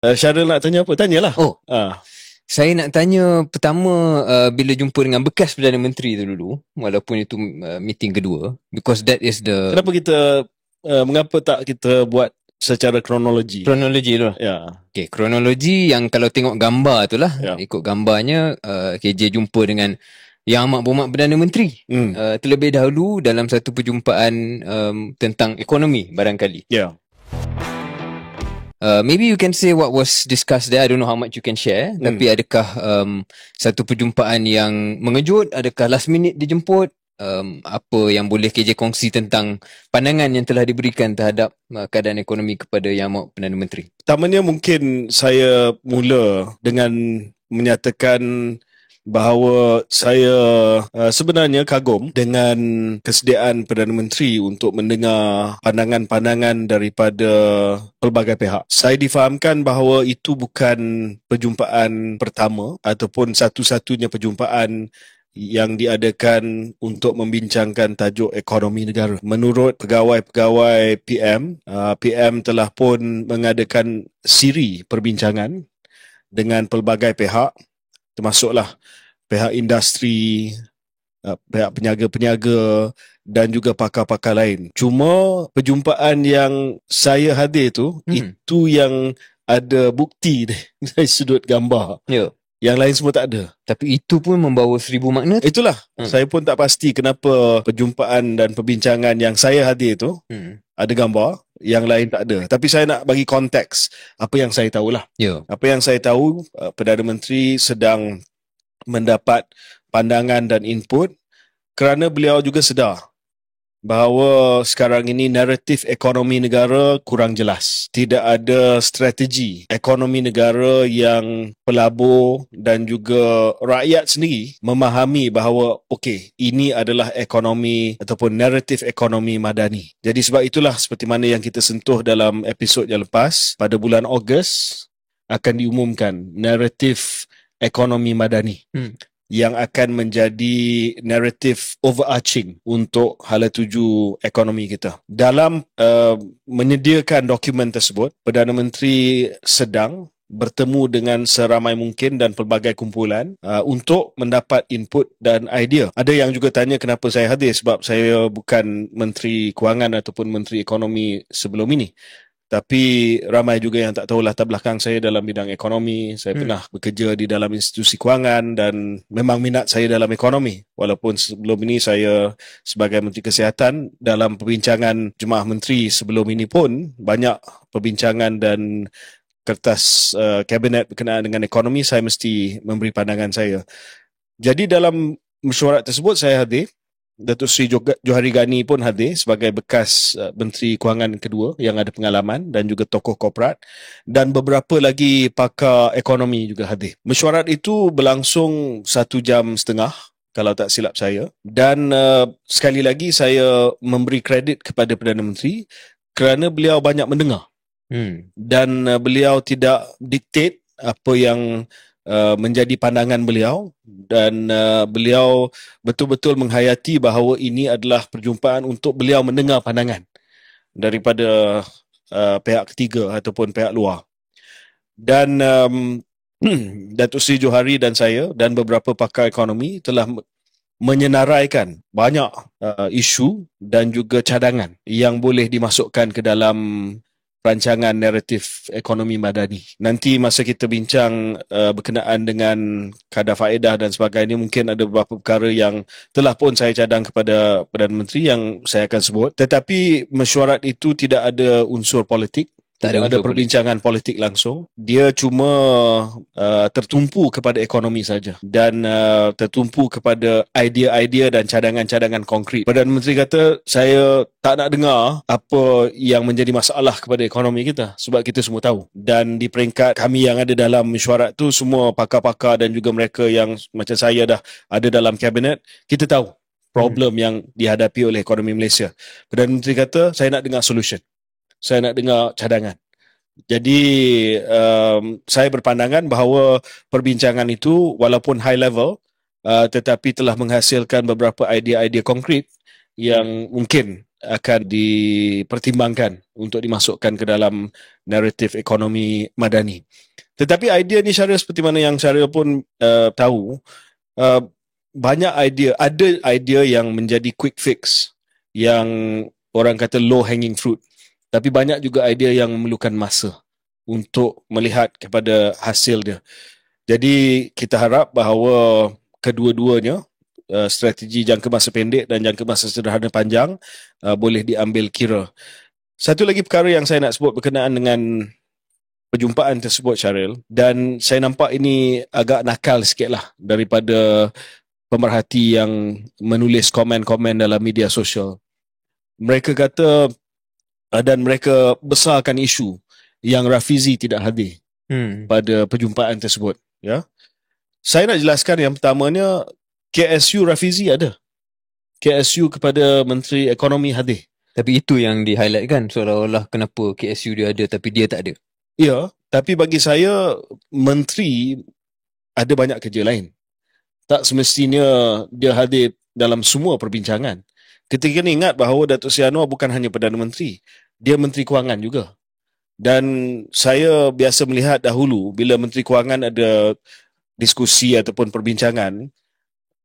Syarul nak tanya apa? Tanyalah. Oh, saya nak tanya pertama, bila jumpa dengan bekas Perdana Menteri tu dulu, walaupun itu meeting kedua, because that is the Kenapa kita mengapa tak kita buat secara kronologi? kronologi tu lah. Ya. Okay, kronologi yang kalau tengok gambar tu lah, Ya. ikut gambarnya, KJ jumpa dengan Yang Amat Berhormat Perdana Menteri terlebih dahulu dalam satu perjumpaan tentang ekonomi barangkali. Ya. Maybe you can say what was discussed there. I don't know how much you can share. Tapi adakah satu perjumpaan yang mengejut? Adakah last minute dijemput? Apa yang boleh KJ kongsi tentang pandangan yang telah diberikan terhadap keadaan ekonomi kepada Yang Amat Perdana Menteri? Pertamanya mungkin saya mula dengan menyatakan bahawa saya sebenarnya kagum dengan kesediaan Perdana Menteri untuk mendengar pandangan-pandangan daripada pelbagai pihak. Saya difahamkan bahawa itu bukan perjumpaan pertama ataupun satu-satunya perjumpaan yang diadakan untuk membincangkan tajuk ekonomi negara. Menurut pegawai-pegawai PM telah pun mengadakan siri perbincangan dengan pelbagai pihak, termasuklah pihak industri, pihak peniaga-peniaga dan juga pakar-pakar lain. Cuma perjumpaan yang saya hadir itu yang ada bukti dari sudut gambar. Ya. Yang lain semua tak ada. Tapi itu pun membawa 1000 makna. Itulah. Saya pun tak pasti kenapa perjumpaan dan perbincangan yang saya hadir tu ada gambar, yang lain tak ada. Tapi saya nak bagi konteks apa yang saya tahulah. Ya. Apa yang saya tahu, Perdana Menteri sedang mendapat pandangan dan input kerana beliau juga sedar bahawa sekarang ini naratif ekonomi negara kurang jelas. Tidak ada strategi ekonomi negara yang pelabur dan juga rakyat sendiri memahami bahawa okey, ini adalah ekonomi ataupun naratif ekonomi madani. Jadi sebab itulah seperti mana yang kita sentuh dalam episod yang lepas, pada bulan Ogos akan diumumkan naratif ekonomi madani. Yang akan menjadi naratif overarching untuk hala tuju ekonomi kita. Dalam menyediakan dokumen tersebut, Perdana Menteri sedang bertemu dengan seramai mungkin dan pelbagai kumpulan untuk mendapat input dan idea. Ada yang juga tanya kenapa saya hadir, sebab saya bukan Menteri Kewangan ataupun Menteri Ekonomi sebelum ini. Tapi ramai juga yang tak tahu latar belakang saya dalam bidang ekonomi. Saya pernah bekerja di dalam institusi kewangan dan memang minat saya dalam ekonomi. Walaupun sebelum ini saya sebagai Menteri Kesihatan, dalam perbincangan Jemaah Menteri sebelum ini pun banyak perbincangan dan kertas kabinet berkenaan dengan ekonomi, saya mesti memberi pandangan saya. Jadi dalam mesyuarat tersebut saya hadir. Datuk Seri Johari Ghani pun hadir sebagai bekas Menteri Kewangan kedua yang ada pengalaman dan juga tokoh korporat, dan beberapa lagi pakar ekonomi juga hadir. Mesyuarat itu berlangsung 1.5 jam kalau tak silap saya, dan sekali lagi saya memberi kredit kepada Perdana Menteri kerana beliau banyak mendengar dan beliau tidak dictate apa yang menjadi pandangan beliau, dan beliau betul-betul menghayati bahawa ini adalah perjumpaan untuk beliau mendengar pandangan daripada pihak ketiga ataupun pihak luar. Dan Datuk Seri Johari dan saya dan beberapa pakar ekonomi telah menyenaraikan banyak isu dan juga cadangan yang boleh dimasukkan ke dalam rancangan naratif ekonomi madani. Nanti masa kita bincang berkenaan dengan kadar faedah dan sebagainya, mungkin ada beberapa perkara yang telah pun saya cadang kepada Perdana Menteri yang saya akan sebut. Tetapi mesyuarat itu tidak ada unsur politik. Tak ada perbincangan politik langsung. Dia cuma tertumpu kepada ekonomi saja dan tertumpu kepada idea-idea dan cadangan-cadangan konkret. Perdana Menteri kata, saya tak nak dengar apa yang menjadi masalah kepada ekonomi kita, sebab kita semua tahu. Dan di peringkat kami yang ada dalam mesyuarat tu, semua pakar-pakar dan juga mereka yang macam saya dah ada dalam kabinet, kita tahu problem yang dihadapi oleh ekonomi Malaysia. Perdana Menteri kata, saya nak dengar solution. Saya nak dengar cadangan. Jadi saya berpandangan bahawa perbincangan itu walaupun high level tetapi telah menghasilkan beberapa idea-idea konkret yang mungkin akan dipertimbangkan untuk dimasukkan ke dalam naratif ekonomi madani. Tetapi idea ni Syaril, seperti mana yang Syaril pun tahu, banyak ada idea yang menjadi quick fix, yang orang kata low hanging fruit. Tapi banyak juga idea yang memerlukan masa untuk melihat kepada hasil dia. Jadi kita harap bahawa kedua-duanya, strategi jangka masa pendek dan jangka masa sederhana panjang, boleh diambil kira. Satu lagi perkara yang saya nak sebut berkenaan dengan perjumpaan tersebut, Syaril, dan saya nampak ini agak nakal sikit lah daripada pemerhati yang menulis komen-komen dalam media sosial. Mereka kata dan mereka besarkan isu yang Rafizi tidak hadir pada perjumpaan tersebut. Ya, saya nak jelaskan yang pertamanya, KSU Rafizi ada. KSU kepada Menteri Ekonomi hadir. Tapi itu yang di-highlightkan, seolah-olah kenapa KSU dia ada tapi dia tak ada. Ya, tapi bagi saya, menteri ada banyak kerja lain. Tak semestinya dia hadir dalam semua perbincangan. Kita kena ingat bahawa Datuk Seri Anwar bukan hanya Perdana Menteri, dia Menteri Kewangan juga. Dan saya biasa melihat dahulu bila Menteri Kewangan ada diskusi ataupun perbincangan,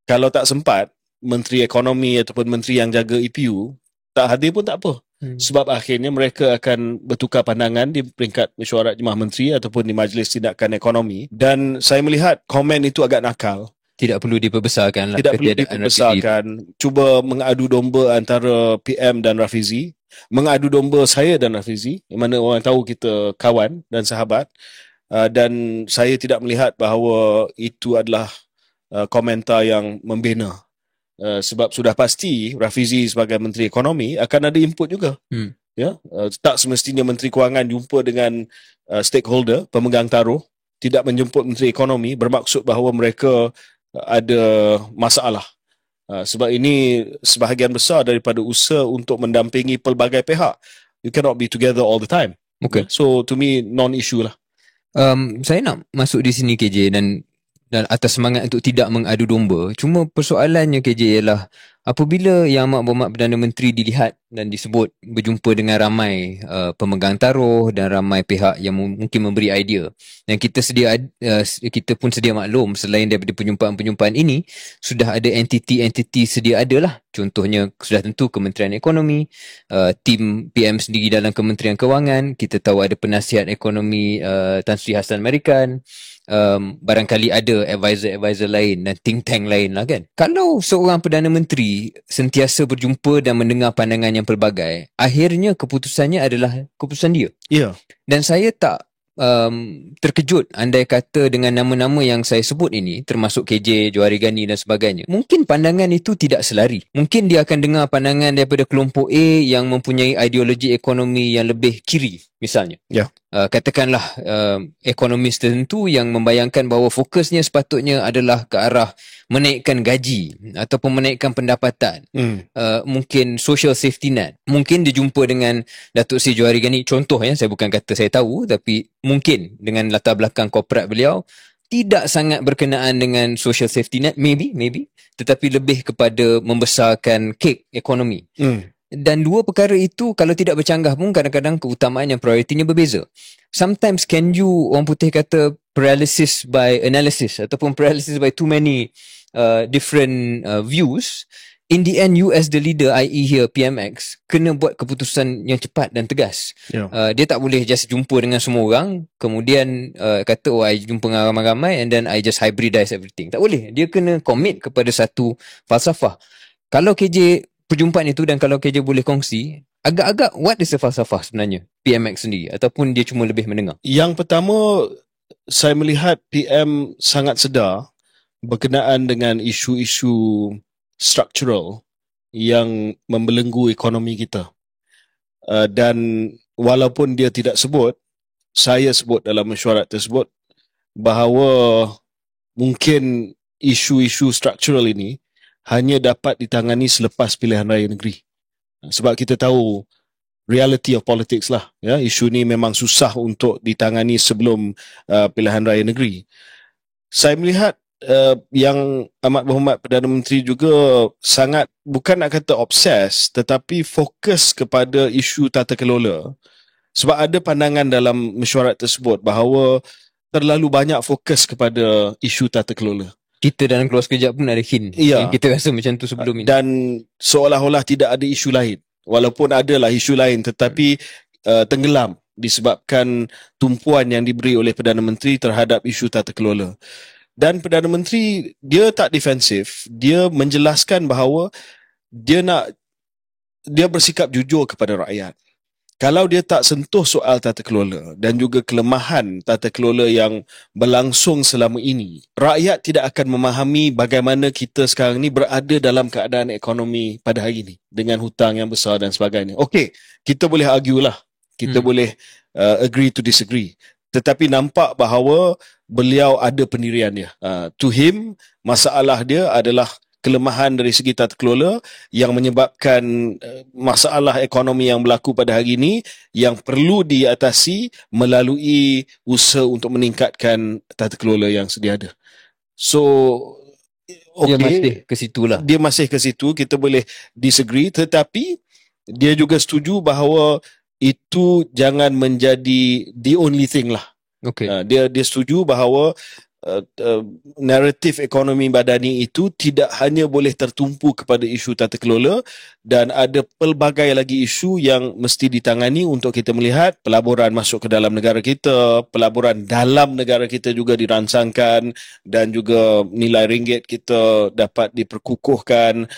kalau tak sempat, Menteri Ekonomi ataupun Menteri yang jaga EPU tak hadir pun tak apa. Sebab akhirnya mereka akan bertukar pandangan di peringkat mesyuarat Jemaah Menteri ataupun di Majlis Tindakan Ekonomi. Dan saya melihat komen itu agak nakal. Tidak perlu diperbesarkan lah. Tidak perlu diperbesarkan. Cuba mengadu domba antara PM dan Rafizi. Mengadu domba saya dan Rafizi. Yang mana orang tahu kita kawan dan sahabat. Dan saya tidak melihat bahawa itu adalah komentar yang membina. Sebab sudah pasti Rafizi sebagai Menteri Ekonomi akan ada input juga. Ya, tak semestinya Menteri Kewangan jumpa dengan stakeholder, pemegang taruh, tidak menjemput Menteri Ekonomi bermaksud bahawa mereka ada masalah. Sebab ini sebahagian besar daripada usaha untuk mendampingi pelbagai pihak. You cannot be together all the time. Okay. So to me non-issue lah. Saya nak masuk di sini KJ dan atas semangat untuk tidak mengadu domba. Cuma persoalannya KJ ialah apabila Yang Amat Berhormat Perdana Menteri dilihat dan disebut berjumpa dengan ramai pemegang taruh dan ramai pihak yang mungkin memberi idea, dan kita pun sedia maklum selain daripada perjumpaan-perjumpaan ini sudah ada entiti-entiti sedia ada lah. Contohnya sudah tentu Kementerian Ekonomi, tim PM sendiri dalam Kementerian Kewangan, kita tahu ada penasihat ekonomi Tan Sri Hassan Merican, barangkali ada advisor lain dan think tank lain lah kan. Kalau seorang Perdana Menteri sentiasa berjumpa dan mendengar pandangan yang pelbagai, akhirnya keputusannya adalah keputusan dia. Ya. Dan saya tak terkejut andai kata dengan nama-nama yang saya sebut ini, termasuk KJ, Johari Gani dan sebagainya, mungkin pandangan itu tidak selari. Mungkin dia akan dengar pandangan daripada kelompok A yang mempunyai ideologi ekonomi yang lebih kiri misalnya. Ya. Katakanlah ekonomis tertentu yang membayangkan bahawa fokusnya sepatutnya adalah ke arah menaikkan gaji ataupun menaikkan pendapatan, mungkin social safety net. Mungkin dia jumpa dengan Datuk Seri Johari Gani, contoh ya, saya bukan kata saya tahu, tapi mungkin dengan latar belakang korporat beliau tidak sangat berkenaan dengan social safety net, maybe, tetapi lebih kepada membesarkan kek ekonomi. Dan dua perkara itu kalau tidak bercanggah pun kadang-kadang keutamaan yang prioritinya berbeza. Sometimes can you, orang putih kata, paralysis by analysis ataupun paralysis by too many different views. In the end, you as the leader, i.e. here PMX, kena buat keputusan yang cepat dan tegas. Dia tak boleh just jumpa dengan semua orang kemudian kata I jumpa dengan ramai-ramai and then I just hybridize everything. Tak boleh. Dia kena commit kepada satu falsafah. Kalau KJ perjumpaan itu dan kalau KJ boleh kongsi, agak-agak what is the falsafah sebenarnya PMX sendiri, ataupun dia cuma lebih mendengar? Yang pertama, saya melihat PM sangat sedar berkenaan dengan isu-isu structural yang membelenggu ekonomi kita. Dan walaupun dia tidak sebut, saya sebut dalam mesyuarat tersebut bahawa mungkin isu-isu structural ini hanya dapat ditangani selepas pilihan raya negeri. Sebab kita tahu reality of politics lah. Ya, isu ni memang susah untuk ditangani sebelum pilihan raya negeri. Saya melihat yang amat berhormat Perdana Menteri juga sangat, bukan nak kata obses, tetapi fokus kepada isu tata kelola. Sebab ada pandangan dalam mesyuarat tersebut bahawa terlalu banyak fokus kepada isu tata kelola. Kita dalam keluar sekejap pun ada hint yang kita rasa macam tu sebelum ini. Dan seolah-olah tidak ada isu lain. Walaupun adalah isu lain, tetapi tenggelam disebabkan tumpuan yang diberi oleh Perdana Menteri terhadap isu tata kelola. Dan Perdana Menteri, dia tak defensif. Dia menjelaskan bahawa dia bersikap jujur kepada rakyat. Kalau dia tak sentuh soal tata kelola dan juga kelemahan tata kelola yang berlangsung selama ini, rakyat tidak akan memahami bagaimana kita sekarang ni berada dalam keadaan ekonomi pada hari ini dengan hutang yang besar dan sebagainya. Okey, kita boleh argue lah. Kita boleh agree to disagree. Tetapi nampak bahawa beliau ada pendirian dia. To him, masalah dia adalah kelemahan dari segi tata kelola yang menyebabkan masalah ekonomi yang berlaku pada hari ini yang perlu diatasi melalui usaha untuk meningkatkan tata kelola yang sedia ada. So, dia masih ke situ lah. Dia masih ke situ, kita boleh disagree, tetapi dia juga setuju bahawa itu jangan menjadi the only thing lah. Okay. Dia setuju bahawa naratif ekonomi madani itu tidak hanya boleh tertumpu kepada isu tata kelola dan ada pelbagai lagi isu yang mesti ditangani untuk kita melihat pelaburan masuk ke dalam negara kita, pelaburan dalam negara kita juga dirangsangkan dan juga nilai ringgit kita dapat diperkukuhkan,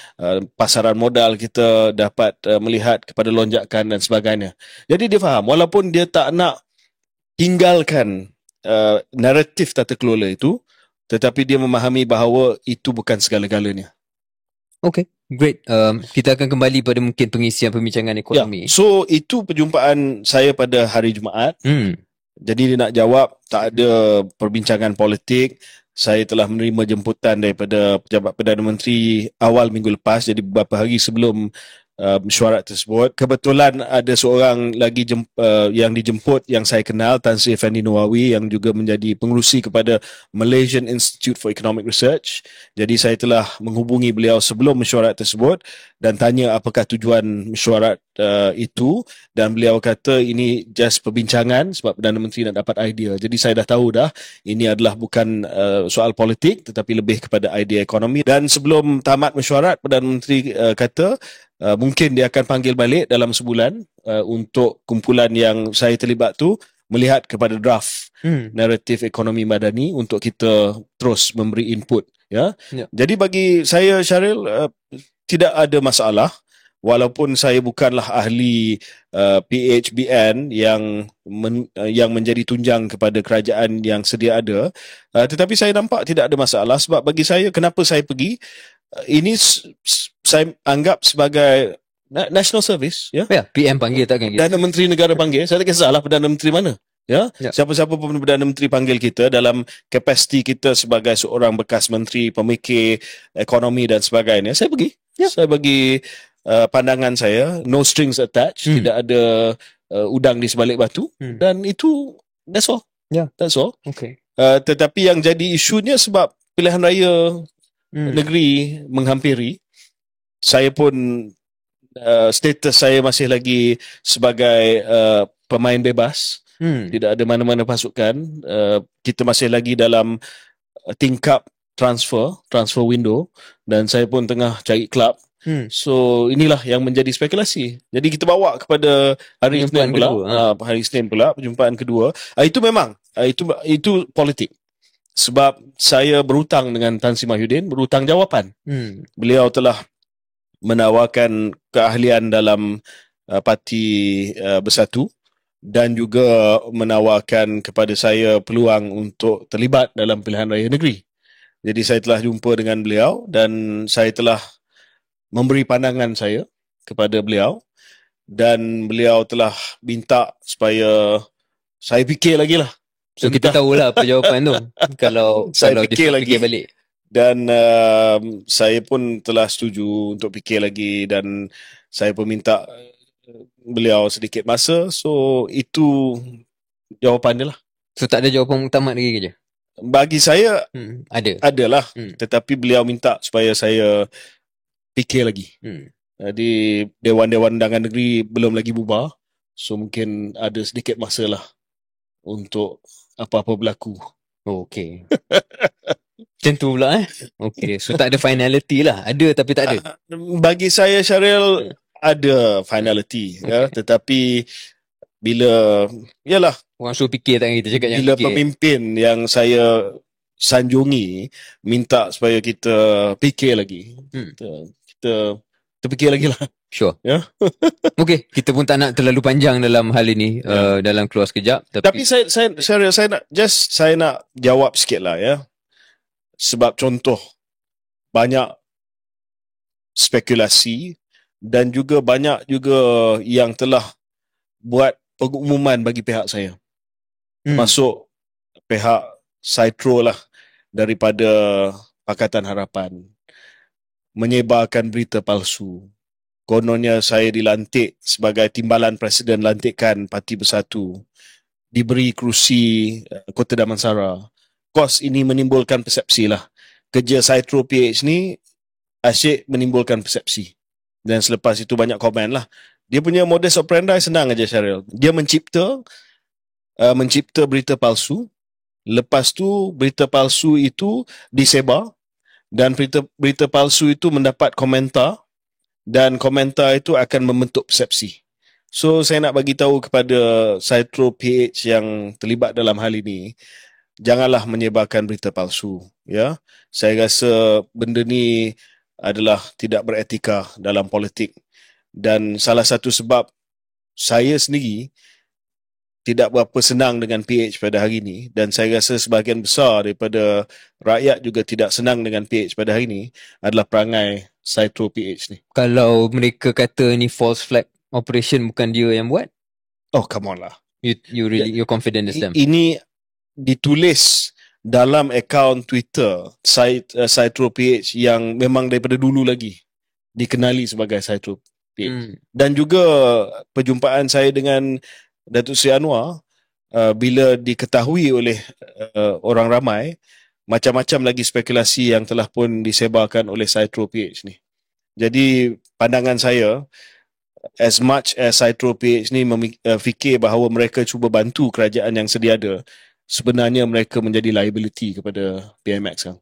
pasaran modal kita dapat melihat kepada lonjakan dan sebagainya. Jadi dia faham, walaupun dia tak nak tinggalkan naratif tata kelola itu, tetapi dia memahami bahawa itu bukan segala-galanya. Okay, great. Kita akan kembali pada mungkin pengisian perbincangan ekonomi. So, itu perjumpaan saya pada hari Jumaat. Jadi dia nak jawab, tak ada perbincangan politik. Saya telah menerima jemputan daripada pejabat Perdana Menteri awal minggu lepas, jadi beberapa hari sebelum mesyuarat tersebut. Kebetulan ada seorang lagi yang dijemput yang saya kenal, Tan Sri Effendi Nawawi, yang juga menjadi pengerusi kepada Malaysian Institute for Economic Research. Jadi saya telah menghubungi beliau sebelum mesyuarat tersebut dan tanya apakah tujuan mesyuarat itu, dan beliau kata ini just perbincangan sebab Perdana Menteri nak dapat idea. Jadi saya dah tahu dah ini adalah bukan soal politik tetapi lebih kepada idea ekonomi. Dan sebelum tamat mesyuarat, Perdana Menteri kata mungkin dia akan panggil balik dalam sebulan untuk kumpulan yang saya terlibat tu melihat kepada draft naratif ekonomi madani untuk kita terus memberi input. Jadi bagi saya, Syaril, tidak ada masalah. Walaupun saya bukanlah ahli PHBN yang menjadi tunjang kepada kerajaan yang sedia ada, tetapi saya nampak tidak ada masalah. Sebab bagi saya, kenapa saya pergi, ini saya anggap sebagai national service. PM panggil takkan kita. Perdana Menteri negara panggil, saya tak kisahlah Perdana Menteri mana. Siapa-siapa pun Perdana Menteri panggil kita dalam kapasiti kita sebagai seorang bekas menteri, pemikir ekonomi dan sebagainya, saya pergi. Saya bagi pandangan saya, no strings attached, tidak ada udang di sebalik batu, dan itu that's all. That's all. Okay. Tetapi yang jadi isunya sebab pilihan raya negeri menghampiri, saya pun status saya masih lagi sebagai pemain bebas. Tidak ada mana-mana pasukan. Kita masih lagi dalam tingkap transfer window, dan saya pun tengah cari klub. So inilah yang menjadi spekulasi. Jadi kita bawa kepada hari Isnin pula. Hari Isnin pula perjumpaan kedua. Itu memang itu politik. Sebab saya berhutang dengan Tan Sri Mahyudin, berhutang jawapan. Beliau telah menawarkan keahlian dalam Parti Bersatu dan juga menawarkan kepada saya peluang untuk terlibat dalam pilihan raya negeri. Jadi saya telah jumpa dengan beliau dan saya telah memberi pandangan saya kepada beliau, dan beliau telah minta supaya saya fikir lagi lah. So kita tahulah apa jawapan tu kalau saya fikir lagi balik. Dan saya pun telah setuju untuk fikir lagi, dan saya pun minta beliau sedikit masa. So itu jawapan dia lah. So tak ada jawapan muktamad lagi ke je? Bagi saya Ada. adalah, tetapi beliau minta supaya saya fikir lagi. Jadi Dewan-Dewan Undangan Negeri belum lagi bubar, so mungkin ada sedikit masa lah untuk apa-apa berlaku. Okay. Macam tu pula Okay, so tak ada finality lah. Ada tapi tak ada. Bagi saya, Syaril, ada finality, ya, tetapi bila Orang suruh fikir tak, kita cakap bila pemimpin yang saya sanjungi minta supaya kita fikir lagi, kita fikir lagi lah. Sure. Ya. Okay, kita pun tak nak terlalu panjang dalam hal ini, dalam keluar sekejap. Tapi saya nak jawab sikit lah, ya. Sebab contoh, banyak spekulasi dan juga banyak juga yang telah buat pengumuman bagi pihak saya. Masuk pihak Saitro lah, daripada Pakatan Harapan, menyebarkan berita palsu. Kononnya saya dilantik sebagai timbalan Presiden lantikan Parti Bersatu, diberi kerusi Kota Damansara. Kos ini menimbulkan persepsi lah. Kerja Saitro PH ni asyik menimbulkan persepsi. Dan selepas itu banyak komen lah. Dia punya modus operandi senang aja, Syaril. Dia mencipta berita palsu. Lepas tu berita palsu itu disebar, dan berita palsu itu mendapat komentar, dan komentar itu akan membentuk persepsi. So saya nak bagi tahu kepada Saitro PH yang terlibat dalam hal ini, janganlah menyebarkan berita palsu, ya. Saya rasa benda ni adalah tidak beretika dalam politik, dan salah satu sebab saya sendiri tidak berapa senang dengan PH pada hari ini, dan saya rasa sebahagian besar daripada rakyat juga tidak senang dengan PH pada hari ini, adalah perangai Saitro PH ni. Kalau mereka kata ni false flag operation, bukan dia yang buat? Oh, come on lah. You're confident as them? Ini ditulis dalam akaun Twitter Saitro PH yang memang daripada dulu lagi dikenali sebagai Saitro PH. Dan juga perjumpaan saya dengan Datuk Seri Anwar, bila diketahui oleh orang ramai, macam-macam lagi spekulasi yang telah pun disebarkan oleh Saitro PH ni. Jadi pandangan saya, as much as Saitro PH ni fikir bahawa mereka cuba bantu kerajaan yang sedia ada, sebenarnya mereka menjadi liability kepada PMX kan.